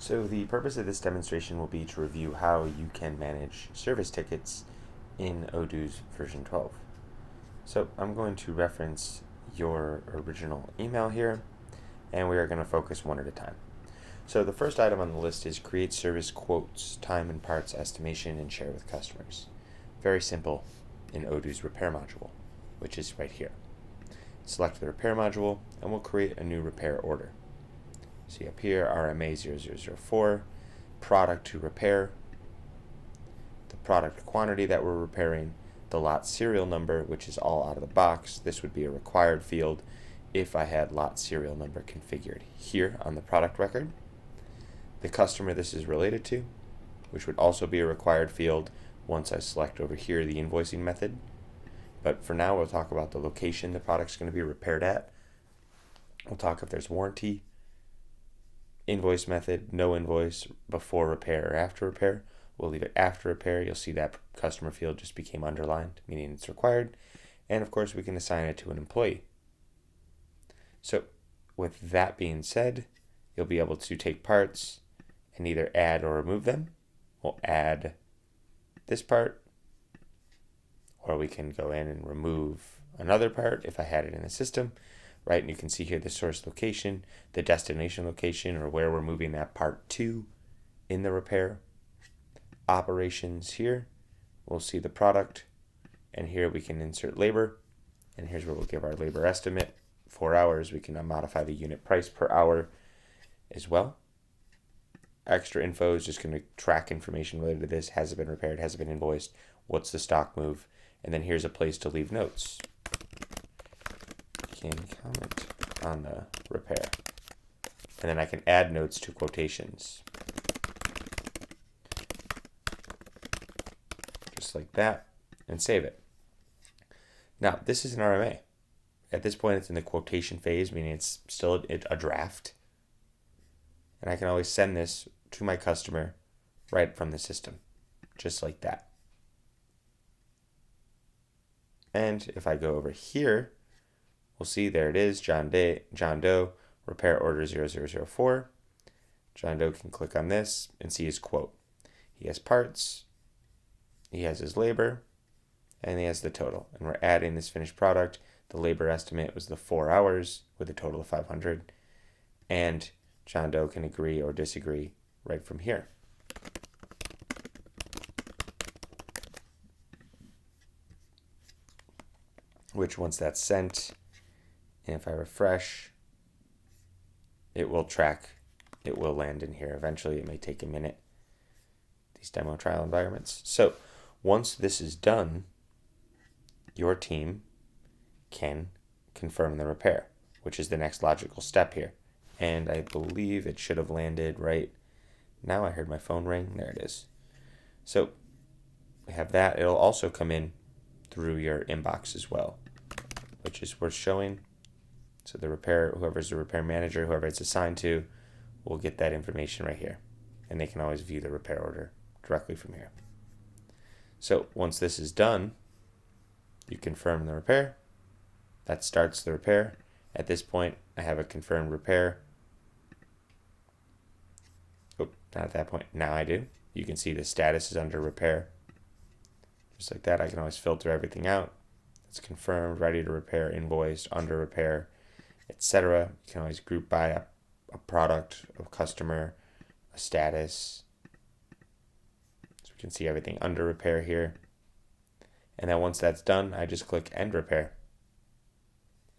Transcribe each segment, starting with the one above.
So the purpose of this demonstration will be to review how you can manage service tickets in Odoo's version 12. So I'm going to reference your original email here, and we are going to focus one at a time. So the first item on the list is create service quotes, time and parts estimation, and share with customers. Very simple in Odoo's repair module, which is right here. Select the repair module, and we'll create a new repair order. See up here, RMA 0004, product to repair, the product quantity that we're repairing, the lot serial number, which is all out of the box. This would be a required field if I had lot serial number configured here on the product record. The customer this is related to, which would also be a required field once I select over here the invoicing method. But for now, we'll talk about the location the product's going to be repaired at. We'll talk if there's warranty, invoice method, no invoice, before repair or after repair. We'll leave it after repair. You'll see that customer field just became underlined, meaning it's required. And of course, we can assign it to an employee. So with that being said, you'll be able to take parts and either add or remove them. We'll add this part, or we can go in and remove another part if I had it in the system. Right, and you can see here the source location, the destination location, or where we're moving that part to in the repair. Operations here, we'll see the product, and here we can insert labor, and here's where we'll give our labor estimate. 4 hours, we can modify the unit price per hour as well. Extra info is just going to track information related to this. Has it been repaired? Has it been invoiced? What's the stock move? And then here's a place to leave notes. Can comment on the repair. And then I can add notes to quotations. Just like that, and save it. Now, this is an RMA. At this point, it's in the quotation phase, meaning it's still a draft. And I can always send this to my customer right from the system, just like that. And if I go over here, we'll see there it is, John Doe, repair order 0004. John Doe can click on this and see his quote. He has parts, he has his labor, and he has the total. And we're adding this finished product. The labor estimate was the 4 hours with a total of 500. And John Doe can agree or disagree right from here. Which once that's sent, and if I refresh, it will track, it will land in here. Eventually, it may take a minute, these demo trial environments. So once this is done, your team can confirm the repair, which is the next logical step here. And I believe it should have landed right now. I heard my phone ring. There it is. So we have that. It'll also come in through your inbox as well, which is worth showing. So the repair, whoever's the repair manager, whoever it's assigned to, will get that information right here. And they can always view the repair order directly from here. So once this is done, you confirm the repair. That starts the repair. At this point, I have a confirmed repair. Oh, not at that point. Now I do. You can see the status is under repair. Just like that, I can always filter everything out. It's confirmed, ready to repair, invoiced, under repair, etc. You can always group by a product, a customer, a status. So we can see everything under repair here. And then once that's done, I just click end repair.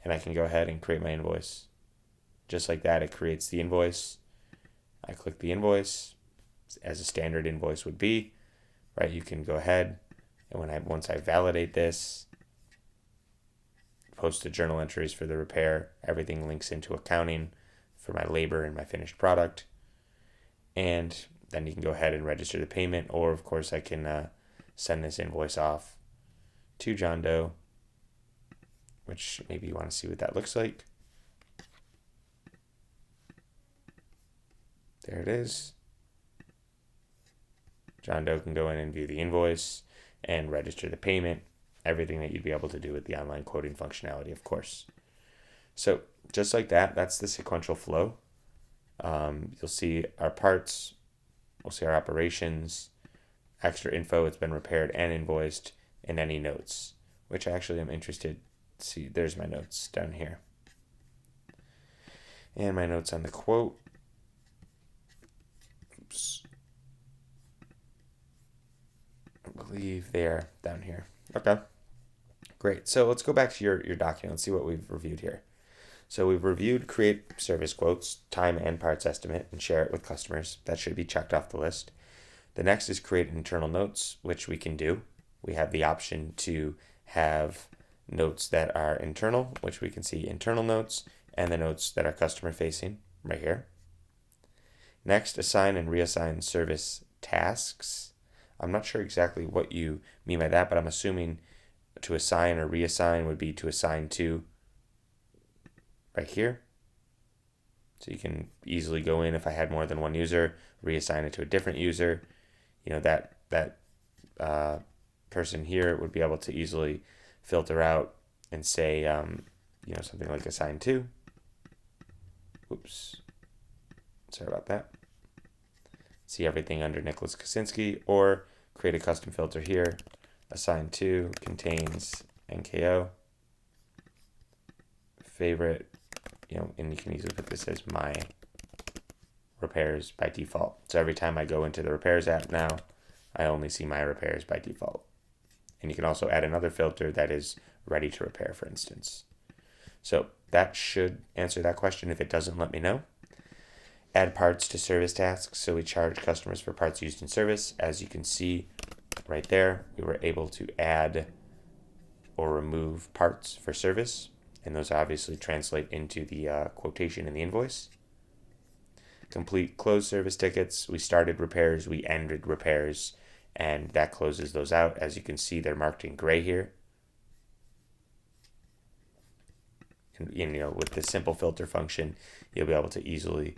And I can go ahead and create my invoice. Just like that, it creates the invoice. I click the invoice as a standard invoice would be, right? You can go ahead and once I validate this, post the journal entries for the repair, everything links into accounting for my labor and my finished product. And then you can go ahead and register the payment, or of course I can send this invoice off to John Doe, which maybe you want to see what that looks like. There it is. John Doe can go in and view the invoice and register the payment, everything that you'd be able to do with the online quoting functionality, of course. So just like that, that's the sequential flow. You'll see our parts, we'll see our operations, extra info, it's been repaired and invoiced, and any notes, which actually I'm interested to see. There's my notes down here. And my notes on the quote. Oops. I believe they're down here. Okay, great. So let's go back to your document and see what we've reviewed here. So we've reviewed create service quotes, time and parts estimate, and share it with customers. That should be checked off the list. The next is create internal notes, which we can do. We have the option to have notes that are internal, which we can see internal notes, and the notes that are customer facing right here. Next, assign and reassign service tasks. I'm not sure exactly what you mean by that, but I'm assuming to assign or reassign would be to assign to right here. So you can easily go in, if I had more than one user, reassign it to a different user. You know, that person here would be able to easily filter out and say, you know, something like assign to. Oops. Sorry about that. See everything under Nicholas Kosinski, or create a custom filter here. Assign to contains NKO. Favorite, you know, and you can easily put this as my repairs by default. So every time I go into the repairs app now, I only see my repairs by default. And you can also add another filter that is ready to repair, for instance. So that should answer that question. If it doesn't, let me know. Add parts to service tasks. So we charge customers for parts used in service. As you can see right there, we were able to add or remove parts for service. And those obviously translate into the quotation in the invoice. Complete closed service tickets. We started repairs, we ended repairs, and that closes those out. As you can see, they're marked in gray here. And you know, with the simple filter function, you'll be able to easily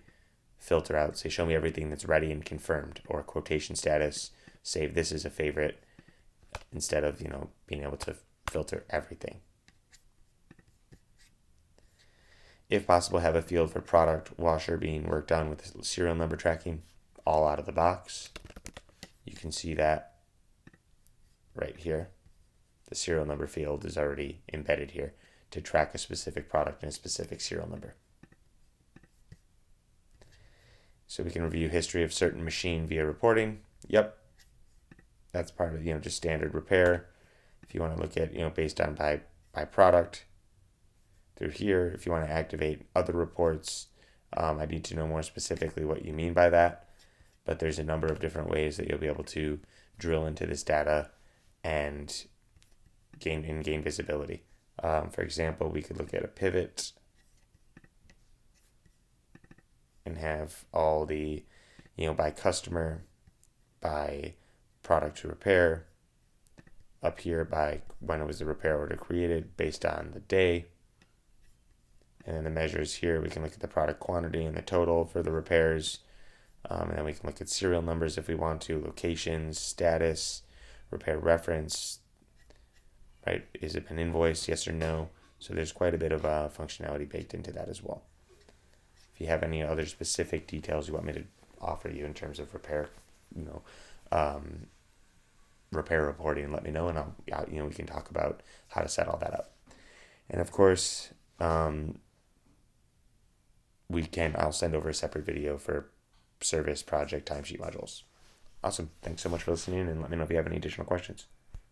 filter out, say, show me everything that's ready and confirmed, or quotation status, save this as a favorite, instead of, you know, being able to filter everything. If possible, have a field for product washer being worked on with serial number tracking, all out of the box. You can see that right here. The serial number field is already embedded here to track a specific product and a specific serial number. So we can review history of certain machine via reporting. Yep, that's part of, you know, just standard repair. If you want to look at, you know, based on by product, through here, if you want to activate other reports, I need to know more specifically what you mean by that. But there's a number of different ways that you'll be able to drill into this data and gain visibility. For example, we could look at a pivot and have all the, you know, by customer, by product to repair, up here by when it was the repair order created based on the day. And then the measures here, we can look at the product quantity and the total for the repairs. And then we can look at serial numbers if we want to, locations, status, repair reference, right? Is it been invoiced, yes or no? So there's quite a bit of functionality baked into that as well. If you have any other specific details you want me to offer you in terms of repair, you know, repair reporting, let me know, and I'll, you know, we can talk about how to set all that up. And of course, I'll send over a separate video for service project timesheet modules. Awesome. Thanks so much for listening, and let me know if you have any additional questions.